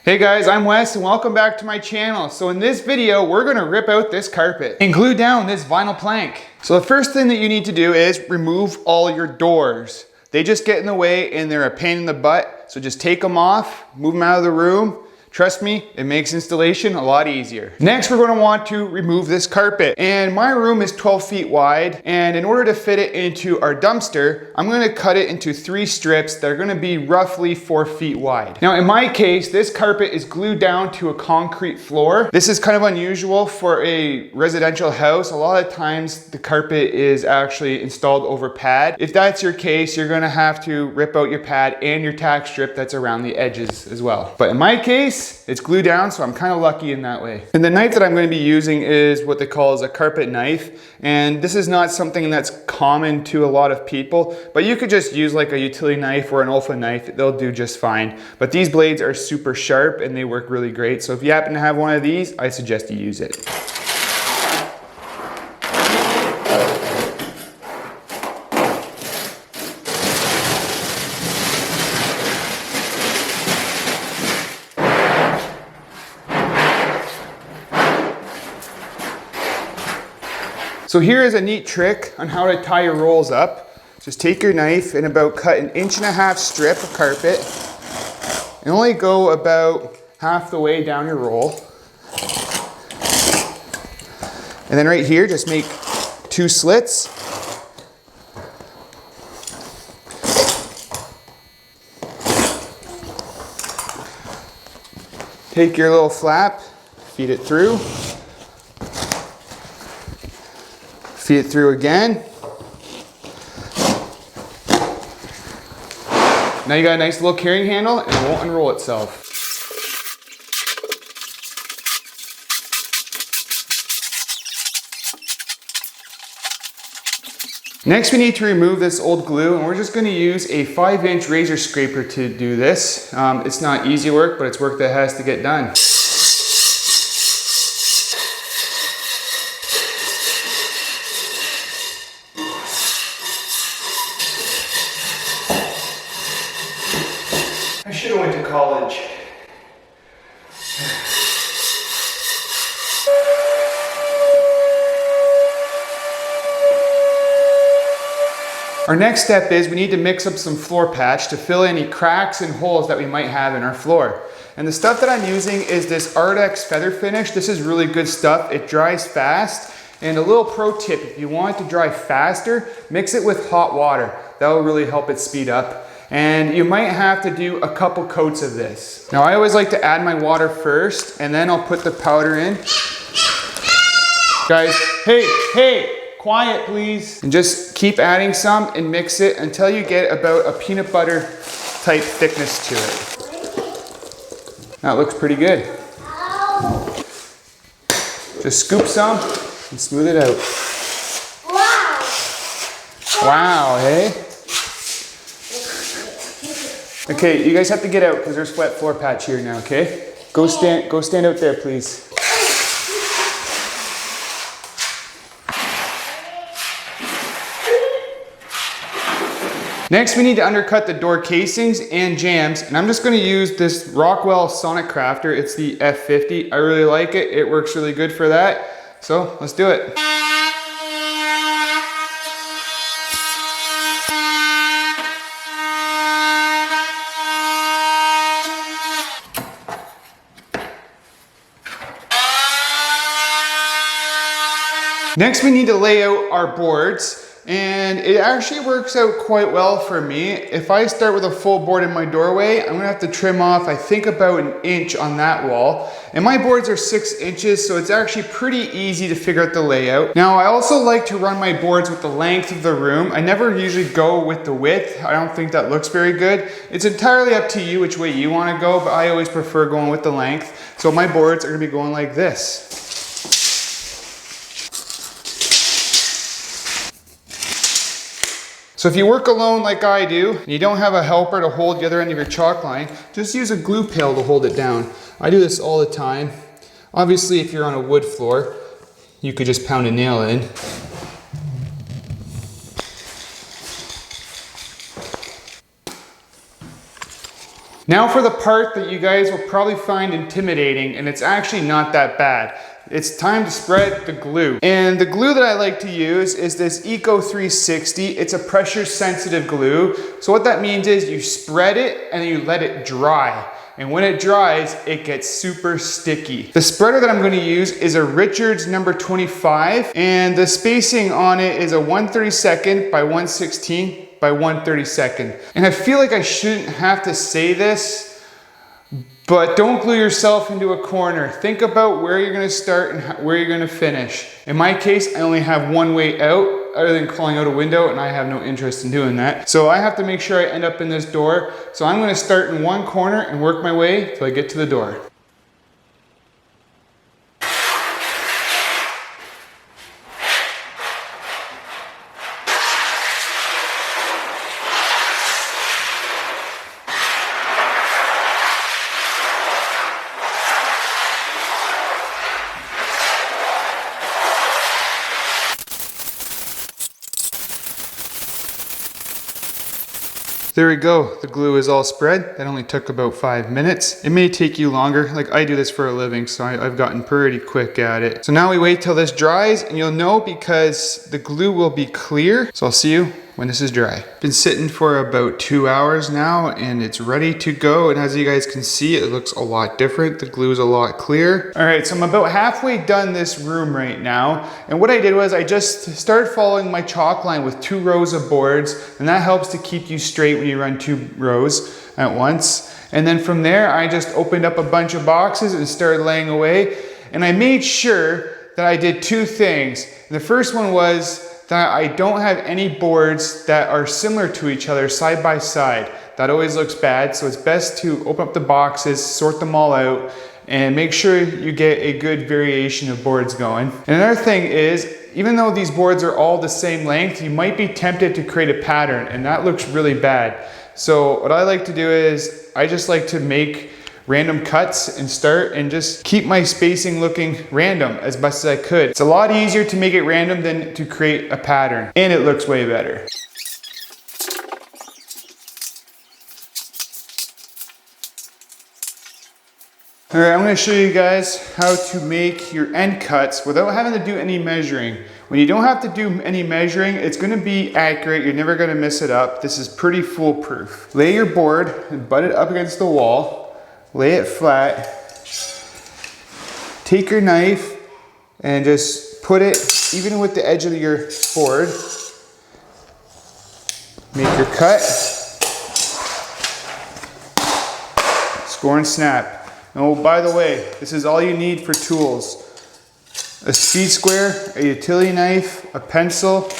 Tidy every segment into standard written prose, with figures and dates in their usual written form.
Hey guys, I'm Wes and welcome back to my channel. So in this video, we're gonna rip out this carpet and glue down this vinyl plank. So the first thing that you need to do is remove all your doors. They just get in the way and they're a pain in the butt. So just take them off, move them out of the room. Trust me, it makes installation a lot easier. Next, we're gonna want to remove this carpet. And my room is 12 feet wide. And in order to fit it into our dumpster, I'm gonna cut it into 3 strips that are gonna be roughly 4 feet wide. Now, in my case, this carpet is glued down to a concrete floor. This is kind of unusual for a residential house. A lot of times, the carpet is actually installed over pad. If that's your case, you're gonna have to rip out your pad and your tack strip that's around the edges as well. But in my case, it's glued down, so I'm kind of lucky in that way. And the knife that I'm going to be using is what they call a carpet knife. And this is not something that's common to a lot of people, but you could just use like a utility knife or an Olfa knife. They'll do just fine. But these blades are super sharp and they work really great. So if you happen to have one of these, I suggest you use it. So here is a neat trick on how to tie your rolls up. Just take your knife and about cut 1.5 inch strip of carpet and only go about half the way down your roll. And then right here, just make 2 slits. Take your little flap, feed it through. Feed it through again. Now you got a nice little carrying handle and it won't unroll itself. Next we need to remove this old glue and we're just going to use a 5-inch razor scraper to do this. It's not easy work, but it's work that has to get done. I should have went to college. Our next step is we need to mix up some floor patch to fill any cracks and holes that we might have in our floor. And the stuff that I'm using is this Ardex feather finish. This is really good stuff. It dries fast. And a little pro tip, if you want it to dry faster, mix it with hot water. That will really help it speed up. And you might have to do a couple coats of this. Now I always like to add my water first and then I'll put the powder in. Guys, hey, quiet please. And just keep adding some and mix it until you get about a peanut butter type thickness to it. That looks pretty good. Just scoop some and smooth it out. Wow, hey? Okay, you guys have to get out because there's wet floor patch here now, okay? Go stand out there, please. Next, we need to undercut the door casings and jambs, and I'm just going to use this Rockwell Sonic Crafter. It's the F50. I really like it. It works really good for that. So, let's do it. Next, we need to lay out our boards, and it actually works out quite well for me. If I start with a full board in my doorway, I'm gonna have to trim off, I think, about 1 inch on that wall. And my boards are 6 inches, so it's actually pretty easy to figure out the layout. Now, I also like to run my boards with the length of the room. I never usually go with the width. I don't think that looks very good. It's entirely up to you which way you wanna go, but I always prefer going with the length. So my boards are gonna be going like this. So if you work alone like I do, and you don't have a helper to hold the other end of your chalk line, just use a glue pail to hold it down. I do this all the time. Obviously, if you're on a wood floor, you could just pound a nail in. Now for the part that you guys will probably find intimidating, and it's actually not that bad. It's time to spread the glue. And the glue that I like to use is this Eco 360. It's a pressure sensitive glue. So what that means is you spread it and then you let it dry. And when it dries, it gets super sticky. The spreader that I'm going to use is a Richards number 25, and the spacing on it is a 1/32 by 1/16 by 1/32. And I feel like I shouldn't have to say this, but don't glue yourself into a corner. Think about where you're going to start and where you're going to finish. In my case, I only have one way out, other than crawling out a window, and I have no interest in doing that. So I have to make sure I end up in this door. So I'm going to start in one corner and work my way till I get to the door. There we go, the glue is all spread. That only took about 5 minutes. It may take you longer, like I do this for a living, so I've gotten pretty quick at it. So now we wait till this dries, and you'll know because the glue will be clear. So I'll see you when this is dry. Been sitting for about 2 hours now, and it's ready to go. And as you guys can see, it looks a lot different. The glue is a lot clear. All right, so I'm about halfway done this room right now. And what I did was I just started following my chalk line with 2 rows of boards, and that helps to keep you straight when you run 2 rows at once. And then from there, I just opened up a bunch of boxes and started laying away. And I made sure that I did 2 things. And the first one was that I don't have any boards that are similar to each other side by side. That always looks bad, so it's best to open up the boxes, sort them all out, and make sure you get a good variation of boards going. And another thing is, even though these boards are all the same length, you might be tempted to create a pattern, and that looks really bad. So what I like to do is, I just like to make random cuts and start and just keep my spacing looking random as best as I could. It's a lot easier to make it random than to create a pattern, and it looks way better. All right, I'm going to show you guys how to make your end cuts without having to do any measuring. When you don't have to do any measuring, it's going to be accurate. You're never going to mess it up. This is pretty foolproof. Lay your board and butt it up against the wall. Lay it flat. Take your knife and just put it even with the edge of your board. Make your cut. Score and snap. Oh, by the way, this is all you need for tools. A speed square, a utility knife, a pencil,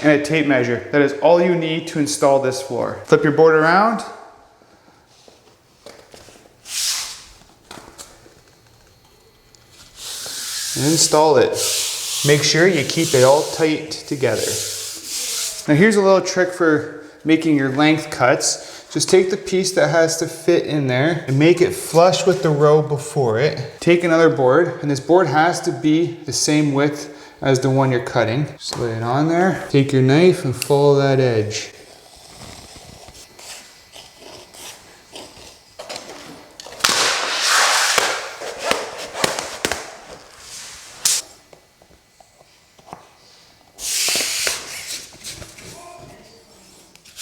and a tape measure. That is all you need to install this floor. Flip your board around. And install it. Make sure you keep it all tight together. Now here's a little trick for making your length cuts. Just take the piece that has to fit in there and make it flush with the row before it. Take another board, and this board has to be the same width as the one you're cutting. Just lay it on there. Take your knife and follow that edge.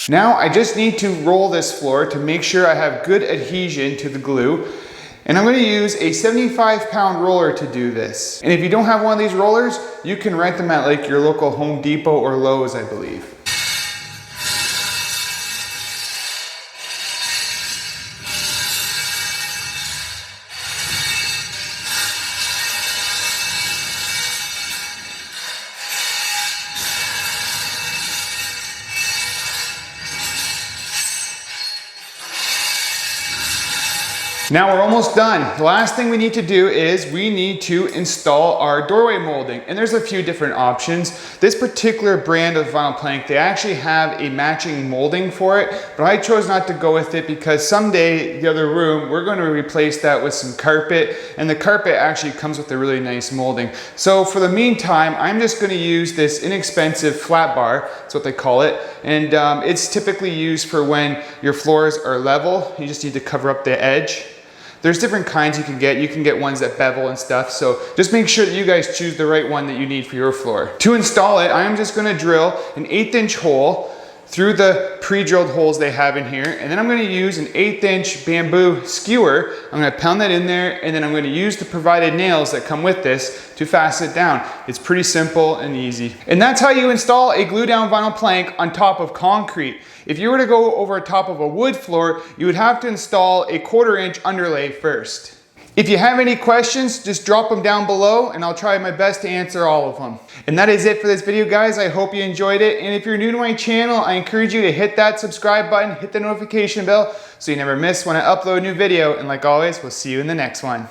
Now I just need to roll this floor to make sure I have good adhesion to the glue. And I'm going to use a 75-pound roller to do this. And if you don't have one of these rollers, you can rent them at like your local Home Depot or Lowe's, I believe. Now we're almost done. The last thing we need to do is we need to install our doorway molding. And there's a few different options. This particular brand of vinyl plank, they actually have a matching molding for it, but I chose not to go with it because someday the other room, we're going to replace that with some carpet, and the carpet actually comes with a really nice molding. So for the meantime, I'm just going to use this inexpensive flat bar, that's what they call it, and it's typically used for when your floors are level. You just need to cover up the edge. There's different kinds you can get. You can get ones that bevel and stuff, so just make sure that you guys choose the right one that you need for your floor. To install it, I'm just going to drill an 1/8 inch hole through the pre-drilled holes they have in here, and then I'm going to use an 1/8 inch bamboo skewer. I'm going to pound that in there, and then I'm going to use the provided nails that come with this to fasten it down. It's pretty simple and easy. And that's how you install a glue down vinyl plank on top of concrete. If you were to go over top of a wood floor, you would have to install a 1/4 inch underlay first. If you have any questions, just drop them down below and I'll try my best to answer all of them. And that is it for this video, guys. I hope you enjoyed it. And if you're new to my channel, I encourage you to hit that subscribe button, hit the notification bell so you never miss when I upload a new video. And like always, we'll see you in the next one.